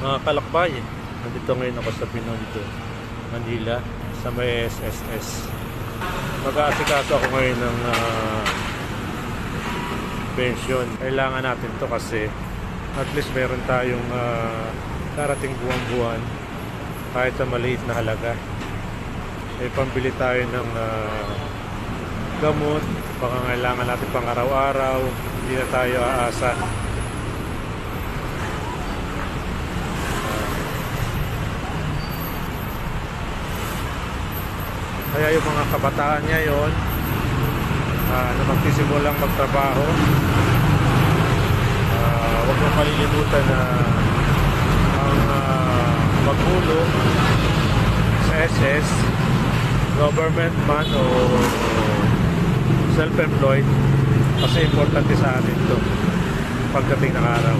Mga kalakbay, nandito ngayon ako sa Binondo, Manila, sa may SSS. Mag-aasikaso ako ngayon ng pension. Kailangan natin to kasi at least meron tayong darating buwan-buwan kahit sa maliit na halaga. May pambili tayo ng gamot, pangangailangan natin pang araw-araw, hindi na tayo aasa. Kaya yung mga kabataan ngayon na magtisimulang magtrabaho, huwag mong kalilimutan na ang maghulo sa SS, government man o self-employed, kasi importante sa atin ito pagdating ng araw.